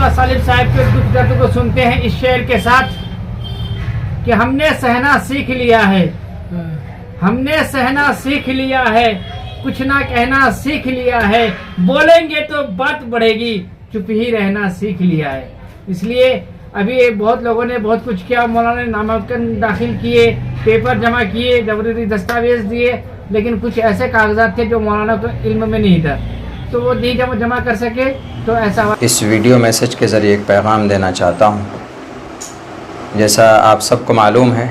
मौलाना सालिम साहब के दुख दर्द को सुनते हैं इस शेर के साथ कि हमने सहना सीख लिया है, हमने सहना सीख लिया है, कुछ ना कहना सीख लिया है, बोलेंगे तो बात बढ़ेगी, चुप ही रहना सीख लिया है। इसलिए अभी बहुत लोगों ने बहुत कुछ किया, मौलाना ने नामांकन दाखिल किए, पेपर जमा किए, जरूरी दस्तावेज दिए, लेकिन कुछ ऐसे कागजात थे जो मौलाना को इल्म में नहीं था, तो वो नहीं जमा कर सके, तो ऐसा हुआ। इस वीडियो मैसेज के ज़रिए एक पैगाम देना चाहता हूँ। जैसा आप सबको मालूम है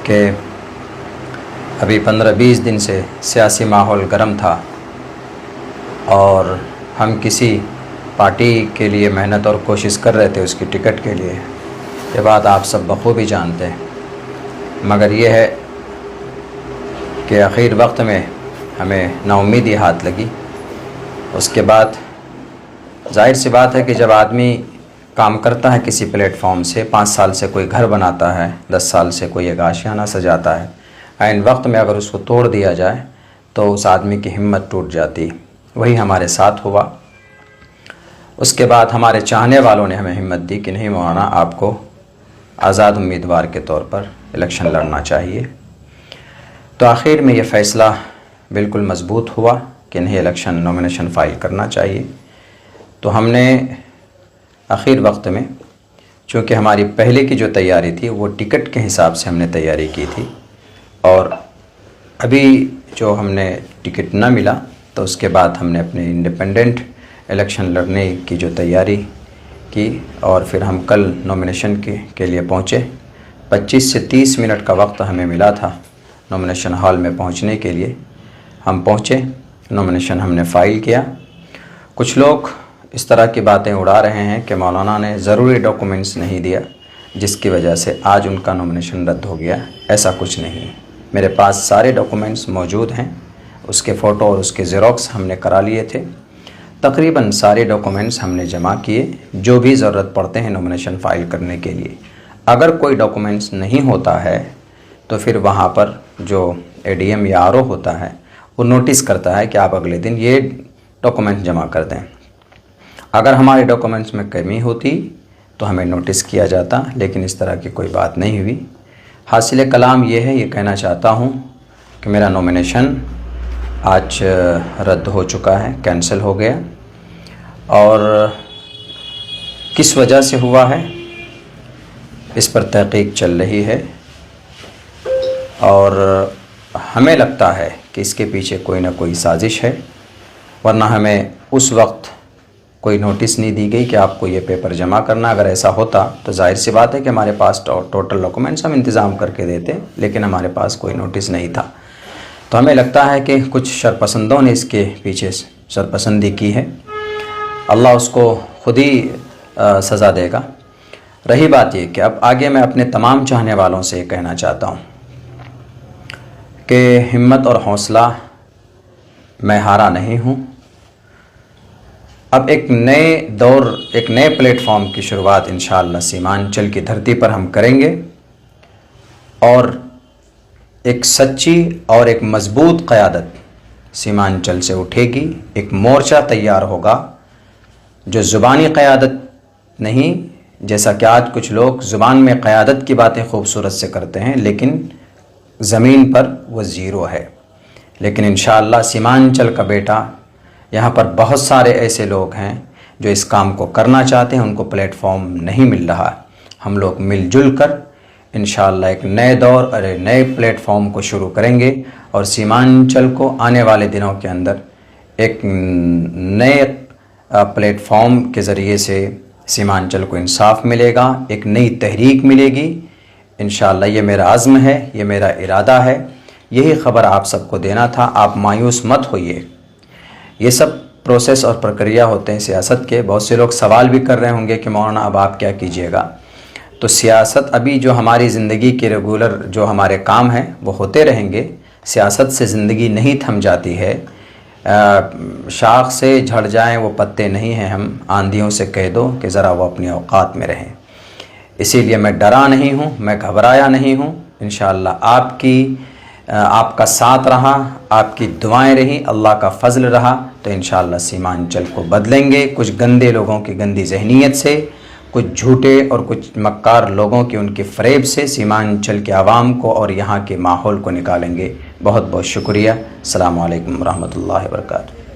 कि अभी 15-20 दिन से सियासी माहौल गर्म था और हम किसी पार्टी के लिए मेहनत और कोशिश कर रहे थे उसकी टिकट के लिए। ये बात आप सब बखूबी जानते हैं, मगर ये है कि आखिर वक्त में हमें नाउम्मीदी हाथ लगी। उसके बाद जाहिर सी बात है कि जब आदमी काम करता है किसी प्लेटफॉर्म से, 5 साल से कोई घर बनाता है, 10 साल से कोई एक आशियाना सजाता है, ऐन वक्त में अगर उसको तोड़ दिया जाए तो उस आदमी की हिम्मत टूट जाती। वही हमारे साथ हुआ। उसके बाद हमारे चाहने वालों ने हमें हिम्मत दी कि नहीं मौलाना, आपको आज़ाद उम्मीदवार के तौर पर इलेक्शन लड़ना चाहिए। तो आखिर में ये फ़ैसला बिल्कुल मजबूत हुआ कि नहीं, इलेक्शन नॉमिनेशन फ़ाइल करना चाहिए। तो हमने आखिर वक्त में, चूँकि हमारी पहले की जो तैयारी थी वो टिकट के हिसाब से हमने तैयारी की थी, और अभी जो हमने टिकट न मिला तो उसके बाद हमने अपने इंडिपेंडेंट इलेक्शन लड़ने की जो तैयारी की, और फिर हम कल नॉमिनेशन के लिए पहुँचे। 25 से 30 मिनट का वक्त हमें मिला था नॉमिनेशन हॉल में पहुँचने के लिए। हम पहुँचे, नॉमिनेशन हमने फ़ाइल किया। कुछ लोग इस तरह की बातें उड़ा रहे हैं कि मौलाना ने ज़रूरी डॉक्यूमेंट्स नहीं दिया जिसकी वजह से आज उनका नॉमिनेशन रद्द हो गया। ऐसा कुछ नहीं, मेरे पास सारे डॉक्यूमेंट्स मौजूद हैं। उसके फ़ोटो और उसके ज़ेरॉक्स हमने करा लिए थे। तकरीबन सारे डॉक्यूमेंट्स हमने जमा किए जो भी ज़रूरत पड़ते हैं नॉमिनेशन फ़ाइल करने के लिए। अगर कोई डॉक्यूमेंट्स नहीं होता है तो फिर वहाँ पर जो एडीएम या आरओ होता है वो नोटिस करता है कि आप अगले दिन ये डॉक्यूमेंट जमा कर दें। अगर हमारे डॉक्यूमेंट्स में कमी होती तो हमें नोटिस किया जाता, लेकिन इस तरह की कोई बात नहीं हुई। हासिल कलाम ये है, ये कहना चाहता हूँ कि मेरा नॉमिनेशन आज रद्द हो चुका है, कैंसिल हो गया। और किस वजह से हुआ है इस पर तहकीक चल रही है, और हमें लगता है कि इसके पीछे कोई ना कोई साजिश है, वरना हमें उस वक्त कोई नोटिस नहीं दी गई कि आपको ये पेपर जमा करना। अगर ऐसा होता तो जाहिर सी बात है कि हमारे पास टोटल डॉक्यूमेंट्स हम इंतज़ाम करके देते, लेकिन हमारे पास कोई नोटिस नहीं था। तो हमें लगता है कि कुछ शरपसंदों ने इसके पीछे शरपसंदी की है। अल्लाह उसको ख़ुद ही सज़ा देगा। रही बात ये कि अब आगे मैं अपने तमाम चाहने वालों से कहना चाहता हूँ कि हिम्मत और हौसला, मैं हारा नहीं हूँ। अब एक नए दौर, एक नए प्लेटफॉर्म की शुरुआत इंशाअल्लाह सीमांचल की धरती पर हम करेंगे, और एक सच्ची और एक मज़बूत क़यादत सीमांचल से उठेगी। एक मोर्चा तैयार होगा जो ज़ुबानी क़यादत नहीं, जैसा कि आज कुछ लोग ज़ुबान में क़यादत की बातें खूबसूरत से करते हैं लेकिन ज़मीन पर वो ज़ीरो है। लेकिन इंशाअल्लाह सीमांचल का बेटा, यहाँ पर बहुत सारे ऐसे लोग हैं जो इस काम को करना चाहते हैं, उनको प्लेटफॉर्म नहीं मिल रहा। हम लोग मिलजुल कर इंशाअल्लाह एक नए दौर और एक नए प्लेटफॉर्म को शुरू करेंगे, और सीमांचल को आने वाले दिनों के अंदर एक नए प्लेटफॉर्म के ज़रिए से सीमांचल को इंसाफ मिलेगा, एक नई तहरीक मिलेगी इंशाअल्लाह। ये मेरा अज़्म है, ये मेरा इरादा है, यही ख़बर आप सबको देना था। आप मायूस मत होइए, ये सब प्रोसेस और प्रक्रिया होते हैं सियासत के। बहुत से लोग सवाल भी कर रहे होंगे कि मौलाना अब आप क्या कीजिएगा। तो सियासत, अभी जो हमारी ज़िंदगी के रेगुलर जो हमारे काम हैं वो होते रहेंगे। सियासत से ज़िंदगी नहीं थम जाती है। शाख से झड़ जाएं वो पत्ते नहीं हैं हम, आंधियों से कह दो कि ज़रा वो अपनी औकात में रहें। इसीलिए मैं डरा नहीं हूँ, मैं घबराया नहीं हूँ। इंशाअल्लाह आपकी आपका साथ रहा, आपकी दुआएं रही, अल्लाह का फजल रहा, तो इंशाअल्लाह सीमांचल को बदलेंगे। कुछ गंदे लोगों की गंदी जहनीत से, कुछ झूठे और कुछ मक्कार लोगों की उनके फ़रेब से सीमांचल के आवाम को और यहाँ के माहौल को निकालेंगे। बहुत बहुत शुक्रिया। अस्सलामु अलैकुम रहमतुल्लाहि व बरकातुहू।